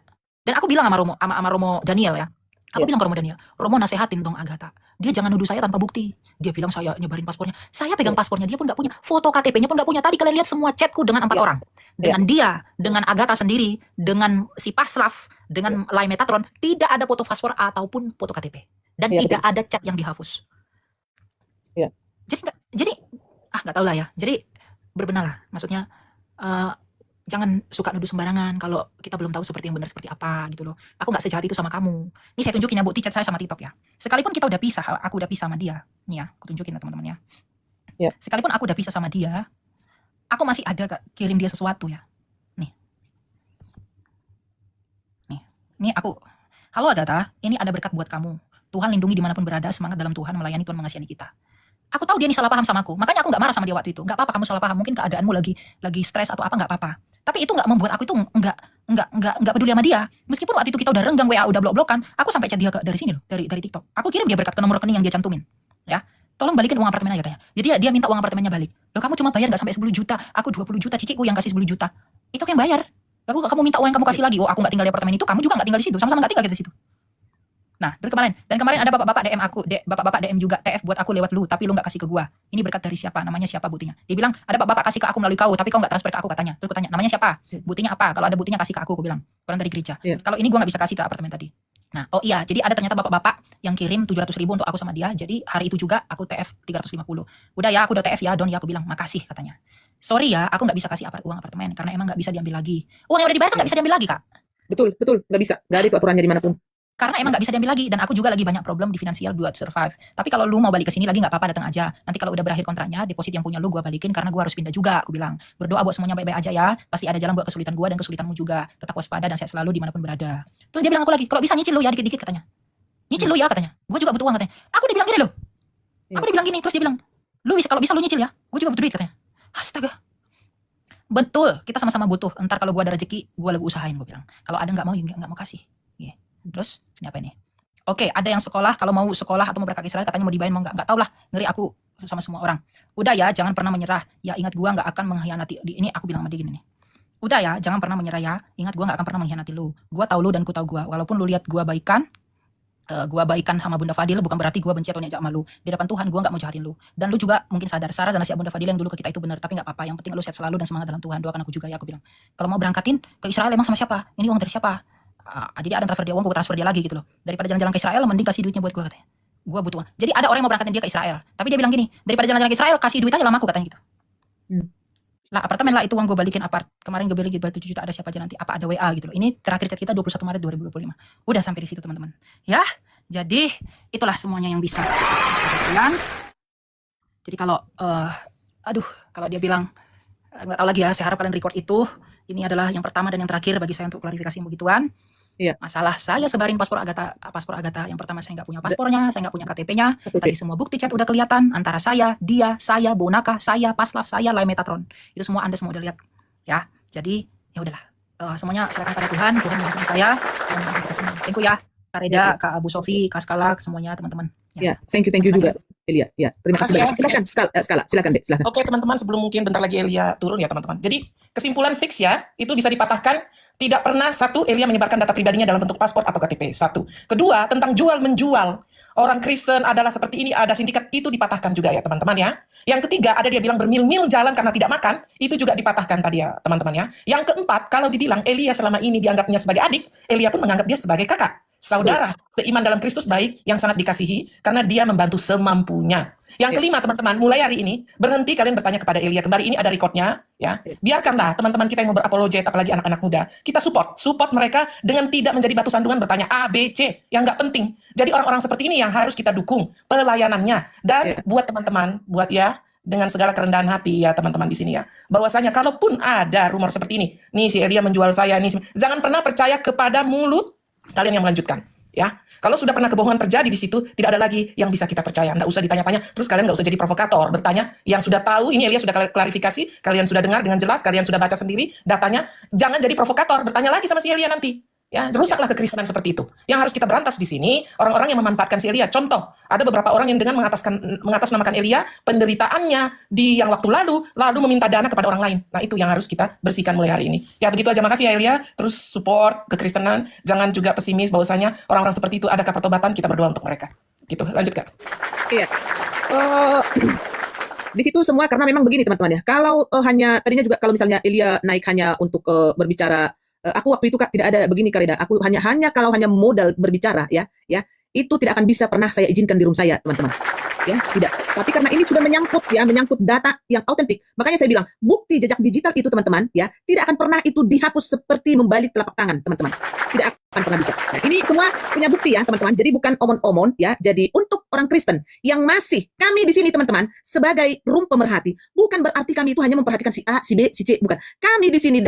Dan aku bilang sama Romo Daniel ya. Aku bilang ke Romo Daniel, Romo nasehatin dong Agatha. Dia jangan nuduh saya tanpa bukti. Dia bilang saya nyebarin paspornya. Saya pegang paspornya, dia pun nggak punya. Foto KTP-nya pun nggak punya. Tadi kalian lihat semua chatku dengan 4 orang. Dengan dia, dengan Agatha sendiri, dengan si Paslaf, dengan Lai Metatron, tidak ada foto paspor ataupun foto KTP. Dan tidak ada chat yang dihapus. Iya. Jadi nggak tahu lah ya. Jadi berbenarlah. Maksudnya jangan suka nuduh sembarangan kalau kita belum tahu seperti yang benar seperti apa gitu loh. Aku nggak sejahat itu sama kamu. Ini saya tunjukin ya bukti chat saya sama TikTok ya. Sekalipun kita udah pisah, aku udah pisah sama dia. Nih ya, aku tunjukin ya teman-teman ya. Sekalipun aku udah pisah sama dia, aku masih ada kirim dia sesuatu ya. Nih aku, halo Agatha, ini ada berkat buat kamu. Tuhan lindungi dimanapun berada, semangat dalam Tuhan, melayani Tuhan, mengasihi kita. Aku tahu dia ini salah paham sama aku, makanya aku nggak marah sama dia waktu itu. Nggak apa-apa kamu salah paham, mungkin keadaanmu lagi stres atau apa, nggak apa-apa. Tapi itu nggak membuat aku itu nggak peduli sama dia. Meskipun waktu itu kita udah renggang WA, udah blok-blokan, aku sampai chat dia dari sini loh, dari TikTok. Aku kirim dia berkat ke nomor rekening yang dia cantumin. Ya, tolong balikin uang apartemen aja tanya. Jadi dia minta uang apartemennya balik. Loh kamu cuma bayar nggak sampai 10 juta, aku 20 juta, ciciku yang kasih 10 juta. Itu yang bayar. Kamu minta uang yang kamu kasih lagi. Oh aku nggak tinggal di apartemen itu, kamu juga nggak tinggal di situ, sama-sama nggak tinggal di situ. Nah, dan kemarin ada bapak-bapak DM aku, bapak-bapak DM juga TF buat aku lewat lu, tapi lu nggak kasih ke gua. Ini berkat dari siapa? Namanya siapa buktinya? Dia bilang ada bapak-bapak kasih ke aku melalui kau, tapi kau nggak transfer ke aku katanya. Terus aku tanya, namanya siapa? Buktinya apa? Kalau ada buktinya kasih ke aku bilang. Orang dari gereja. Kalau ini gua nggak bisa kasih ke apartemen tadi. Nah, oh iya, jadi ada ternyata bapak-bapak yang kirim 700.000 untuk aku sama dia. Jadi hari itu juga aku TF 350. Udah ya, aku udah TF ya, Don ya, aku bilang makasih katanya. Sorry ya, aku nggak bisa kasih uang apartemen karena emang nggak bisa diambil lagi. Uang yang udah dibayar kan nggak bisa diambil lagi kak. Betul, nggak bisa. Nggak ada itu aturannya dimanapun. Karena emang nggak bisa diambil lagi dan aku juga lagi banyak problem di finansial buat survive. Tapi kalau lu mau balik ke sini lagi nggak apa-apa, datang aja. Nanti kalau udah berakhir kontraknya, deposit yang punya lu gua balikin karena gua harus pindah juga. Aku bilang berdoa buat semuanya baik-baik aja ya. Pasti ada jalan buat kesulitan gua dan kesulitanmu juga. Tetap waspada dan sehat selalu dimanapun berada. Terus dia bilang aku lagi, kalau bisa nyicil lu ya dikit-dikit katanya. Nyicil lu ya katanya. Gua juga butuh uang katanya. Aku dibilang gini loh. Aku dibilang gini terus dia bilang, lu bisa kalau bisa lu nyicil ya. Gua juga butuh duit katanya. Astaga. Betul, kita sama-sama butuh. Entar kalau gua ada rezeki, gua lebih usahain gua bilang. Kalau ada nggak mau kasih. Terus ini apa ini? Oke, ada yang sekolah, kalau mau sekolah atau mau berangkat Israel katanya mau dibayar mau nggak tahu lah, ngeri aku sama semua orang. Udah ya, jangan pernah menyerah. Ya ingat gua nggak akan mengkhianati. Ini aku bilang sama dia gini nih. Udah ya, jangan pernah menyerah ya. Ingat, gue gak akan pernah mengkhianati lu. Gue tahu lu dan ku tahu gue. Walaupun lu lihat gue baikan sama Bunda Fadil, bukan berarti gue benci atau nyajak sama lu. Di depan Tuhan gue gak mau jahatin lu. Dan lu juga mungkin sadar, Sarah dan nasihat Bunda Fadil yang dulu ke kita itu benar. Tapi gak apa-apa, yang penting lu sehat selalu dan semangat dalam Tuhan. Doakan aku juga ya, aku bilang. Kalau mau berangkatin ke Israel emang sama siapa? Ini uang dari siapa? Jadi ada transfer dia uang, gue transfer dia lagi gitu loh. Daripada jalan-jalan ke Israel, mending kasih duitnya buat gue, katanya. Gue butuh uang. Jadi ada orang yang mau berangkatin dia ke Israel. Tapi dia bilang gini, daripada jalan-jalan ke Israel, kasih duit aja lama aku, katanya gitu. Lah apartemen lah itu uang gue balikin kemarin gue beli 7 juta, ada siapa aja nanti, apa ada WA gitu loh. Ini terakhir chat kita 21 Maret 2025. Udah sampai di situ teman-teman. Ya, jadi itulah semuanya yang bisa kita bilang. Jadi kalau kalau dia bilang nggak tahu lagi ya, saya harap kalian record itu. Ini adalah yang pertama dan yang terakhir bagi saya untuk klarifikasi yang begituan. Iya. Masalah saya sebarin paspor Agatha. Yang pertama saya nggak punya paspornya, saya nggak punya KTP-nya. Tadi semua bukti chat udah kelihatan antara saya, dia, saya, Bonaka, saya, Paslaf, saya, Lai Metatron. Itu semua Anda semua udah lihat. Ya, jadi ya udahlah. Semuanya silakan pada Tuhan membantu saya dan membantu kita semua. Thank you ya, Kak Reda, Kak Abu Sofi, Kak Skala, semuanya teman-teman. Ya, thank you juga, Elia. Ya, terima kasih Makasih banyak. Silakan, Skala, silakan deh, silakan. Oke teman-teman, sebelum mungkin bentar lagi Elia turun ya teman-teman. Jadi kesimpulan fix ya, itu bisa dipatahkan. Tidak pernah, satu, Elia menyebarkan data pribadinya dalam bentuk paspor atau KTP. Satu. Kedua, tentang jual-menjual. Orang Kristen adalah seperti ini, ada sindikat, itu dipatahkan juga ya teman-teman ya. Yang ketiga, ada dia bilang bermil-mil jalan karena tidak makan, itu juga dipatahkan tadi ya teman-teman ya. Yang keempat, kalau dibilang Elia selama ini dianggapnya sebagai adik, Elia pun menganggap dia sebagai kakak. Saudara, seiman dalam Kristus baik, yang sangat dikasihi, karena dia membantu semampunya. Yang kelima, teman-teman, mulai hari ini, berhenti kalian bertanya kepada Elia. Kembali ini ada recordnya, ya. Biarkanlah teman-teman kita yang mau berapologet, apalagi anak-anak muda, kita support mereka dengan tidak menjadi batu sandungan bertanya A, B, C, yang nggak penting. Jadi orang-orang seperti ini yang harus kita dukung pelayanannya. Dan buat teman-teman, dengan segala kerendahan hati ya teman-teman di sini ya, bahwasanya kalaupun ada rumor seperti ini, nih si Elia menjual saya, jangan pernah percaya kepada mulut kalian yang melanjutkan ya. Kalau sudah pernah kebohongan terjadi di situ, tidak ada lagi yang bisa kita percaya. Nggak usah ditanya-tanya, terus kalian nggak usah jadi provokator, bertanya yang sudah tahu. Ini Elia sudah klarifikasi, kalian sudah dengar dengan jelas, kalian sudah baca sendiri datanya. Jangan jadi provokator, bertanya lagi sama si Elia nanti. Ya, rusaklah kekristenan seperti itu. Yang harus kita berantas di sini, orang-orang yang memanfaatkan si Elia. Contoh, ada beberapa orang yang dengan mengatasnamakan Elia, penderitaannya di yang waktu lalu meminta dana kepada orang lain. Nah, itu yang harus kita bersihkan mulai hari ini. Ya, begitu aja. Makasih ya Elia. Terus support kekristenan. Jangan juga pesimis bahwasanya orang-orang seperti itu adakah pertobatan, kita berdoa untuk mereka. Gitu. Lanjut, Kak. Iya. Di situ semua karena memang begini teman-teman ya. Kalau hanya tadinya juga kalau misalnya Elia naik hanya untuk berbicara, aku waktu itu Kak tidak ada begini Kak Reda. Aku hanya kalau hanya modal berbicara ya, itu tidak akan bisa pernah saya izinkan di room saya teman-teman. Ya, tidak. Tapi karena ini sudah menyangkut data yang autentik, makanya saya bilang bukti jejak digital itu teman-teman ya, tidak akan pernah itu dihapus seperti membalik telapak tangan teman-teman. Tidak akan pernah bisa. Nah, ini semua punya bukti ya teman-teman. Jadi bukan omon-omon ya. Jadi untuk orang Kristen yang masih, kami di sini teman-teman sebagai room pemerhati, bukan berarti kami itu hanya memperhatikan si A, si B, si C, bukan. Kami di sini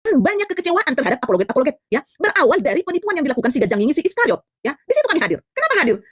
banyak kekecewaan terhadap apologet ya, berawal dari penipuan yang dilakukan si Gajang Ini, si Iskariot ya. Di situ kami hadir. Kenapa hadir?